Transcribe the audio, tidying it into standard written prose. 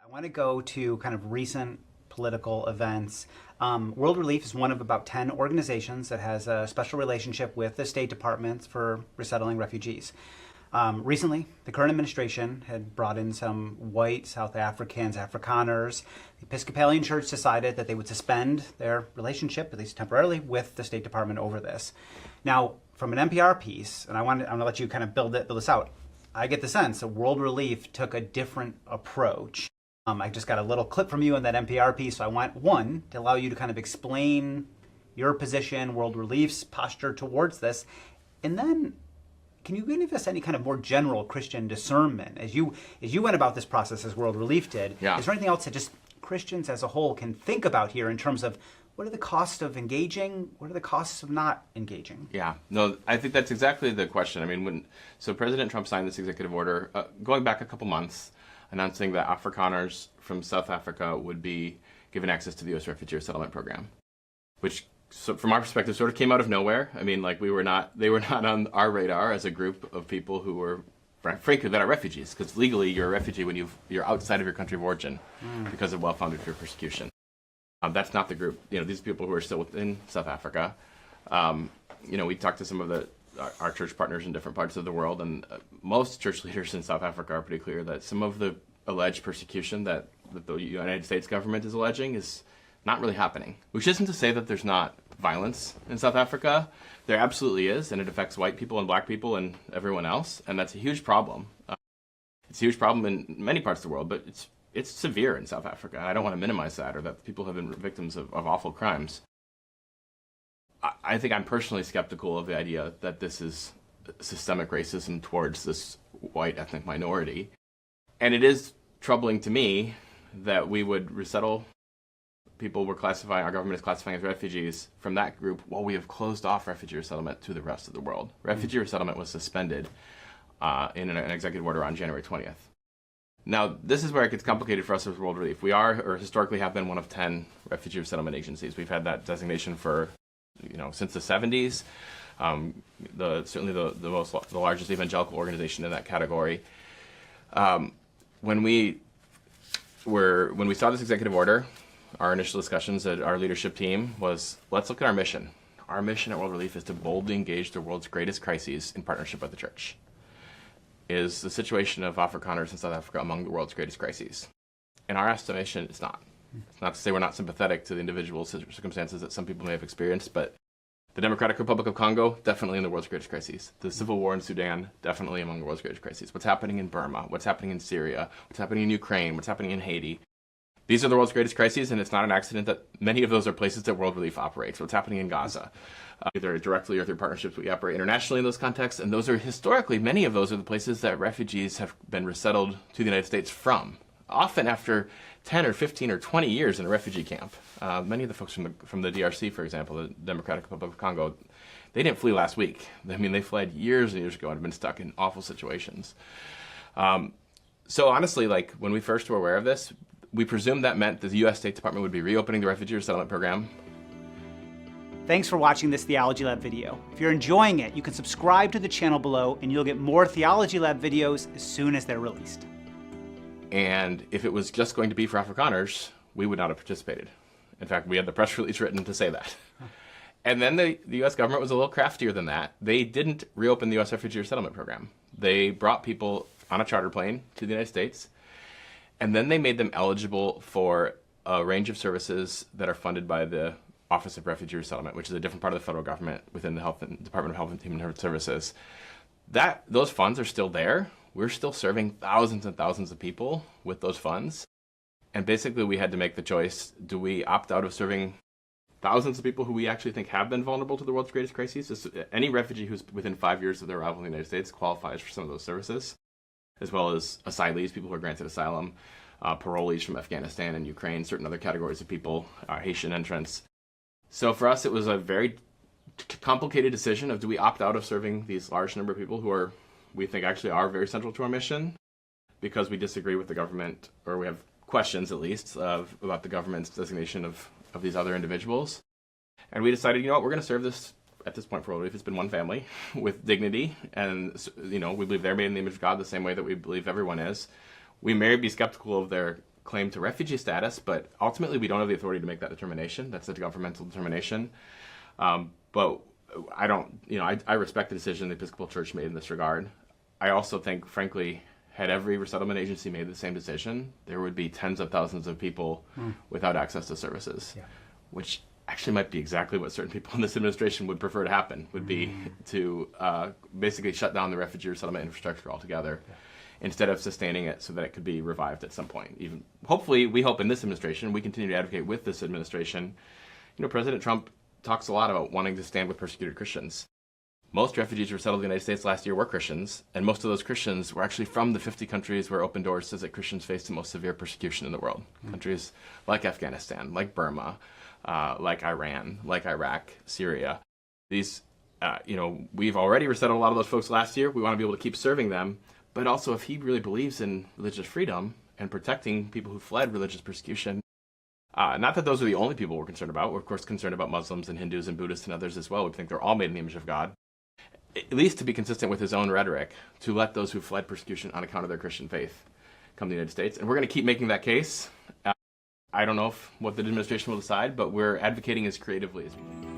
I want to go to kind of recent political events. World Relief is one of about 10 organizations that has a special relationship with the State Department for resettling refugees. Recently, the current administration had brought in some white South Africans, Afrikaners. The Episcopalian Church decided that they would suspend their relationship, at least temporarily, with the State Department over this. Now, from an NPR piece, and I'm going to let you kind of build this out, I get the sense that World Relief took a different approach. I just got a little clip from you in that NPR piece, so I want, one, to allow you to kind of explain your position, World Relief's posture towards this, and then can you give us any kind of more general Christian discernment as you went about this process as World Relief did? Yeah. Is there anything else that just Christians as a whole can think about here in terms of what are the costs of engaging? What are the costs of not engaging? Yeah, no, I think that's exactly the question. I mean, so President Trump signed this executive order going back a couple months, announcing that Afrikaners from South Africa would be given access to the U.S. Refugee Resettlement Program, which, so from our perspective, sort of came out of nowhere. I mean, like they were not on our radar as a group of people who were, frankly, that are refugees, because legally you're a refugee when you're outside of your country of origin because of well-founded fear of persecution. That's not the group. You know, these people who are still within South Africa. You know, we talked to some of our church partners in different parts of the world, and most church leaders in South Africa are pretty clear that some of the alleged persecution that the United States government is alleging is not really happening. Which isn't to say that there's not violence in South Africa. There absolutely is, and it affects white people and black people and everyone else, and that's a huge problem. It's a huge problem in many parts of the world, but it's severe in South Africa. I don't want to minimize that or that people have been victims of awful crimes. I think I'm personally skeptical of the idea that this is systemic racism towards this white ethnic minority. And it is troubling to me that we would resettle people our government is classifying as refugees from that group while we have closed off refugee resettlement to the rest of the world. Refugee resettlement was suspended in an executive order on January 20th. Now, this is where it gets complicated for us as World Relief. We are, or historically have been, one of 10 refugee resettlement agencies. We've had that designation for, since the 70s. Certainly the largest evangelical organization in that category. When we saw this executive order, our initial discussions at our leadership team was, let's look at our mission. Our mission at World Relief is to boldly engage the world's greatest crises in partnership with the church. Is the situation of Afrikaners in South Africa among the world's greatest crises? In our estimation, it's not. It's not to say we're not sympathetic to the individual circumstances that some people may have experienced, but the Democratic Republic of Congo, definitely in the world's greatest crises. The civil war in Sudan, definitely among the world's greatest crises. What's happening in Burma, what's happening in Syria, what's happening in Ukraine, what's happening in Haiti. These are the world's greatest crises, and it's not an accident that many of those are places that World Relief operates. What's happening in Gaza, either directly or through partnerships, we operate internationally in those contexts, and those are historically, many of those are the places that refugees have been resettled to the United States from, often after 10 or 15 or 20 years in a refugee camp. Many of the folks from the DRC, for example, the Democratic Republic of Congo, they didn't flee last week. I mean, they fled years and years ago and have been stuck in awful situations. So honestly, like when we first were aware of this, we presumed that meant that the U.S. State Department would be reopening the Refugee Resettlement Program. Thanks for watching this Theology Lab video. If you're enjoying it, you can subscribe to the channel below and you'll get more Theology Lab videos as soon as they're released. And if it was just going to be for Afrikaners, we would not have participated. In fact, we had the press release written to say that. And then the U.S. government was a little craftier than that. They didn't reopen the U.S. Refugee Resettlement Program. They brought people on a charter plane to the United States, and then they made them eligible for a range of services that are funded by the Office of Refugee Resettlement, which is a different part of the federal government within the Department of Health and Human Services. Those funds are still there. We're still serving thousands and thousands of people with those funds. And basically we had to make the choice, do we opt out of serving thousands of people who we actually think have been vulnerable to the world's greatest crises? Any refugee who's within 5 years of their arrival in the United States qualifies for some of those services, as well as asylees, people who are granted asylum, parolees from Afghanistan and Ukraine, certain other categories of people, Haitian entrants. So for us, it was a very complicated decision of, do we opt out of serving these large number of people who we think actually are very central to our mission, because we disagree with the government, or we have questions at least about the government's designation of these other individuals. And we decided, we're going to serve this, at this point for World Relief, it's been one family with dignity, and we believe they're made in the image of God the same way that we believe everyone is. We may be skeptical of their claim to refugee status, but ultimately we don't have the authority to make that determination. That's a governmental determination. But I don't, I respect the decision the Episcopal Church made in this regard. I also think, frankly, had every resettlement agency made the same decision, there would be tens of thousands of people without access to services, which actually might be exactly what certain people in this administration would prefer to happen, would be to basically shut down the refugee resettlement infrastructure altogether, instead of sustaining it so that it could be revived at some point. Even hopefully, we hope in this administration, we continue to advocate with this administration. President Trump talks a lot about wanting to stand with persecuted Christians. Most refugees who resettled in the United States last year were Christians, and most of those Christians were actually from the 50 countries where Open Doors says that Christians face the most severe persecution in the world. Countries like Afghanistan, like Burma, like Iran, like Iraq, Syria. These, we've already resettled a lot of those folks last year. We want to be able to keep serving them. But also, if he really believes in religious freedom and protecting people who fled religious persecution, not that those are the only people we're concerned about. We're, of course, concerned about Muslims and Hindus and Buddhists and others as well. We think they're all made in the image of God. At least to be consistent with his own rhetoric, to let those who fled persecution on account of their Christian faith come to the United States. And we're going to keep making that case. I don't know what the administration will decide, but we're advocating as creatively as we can.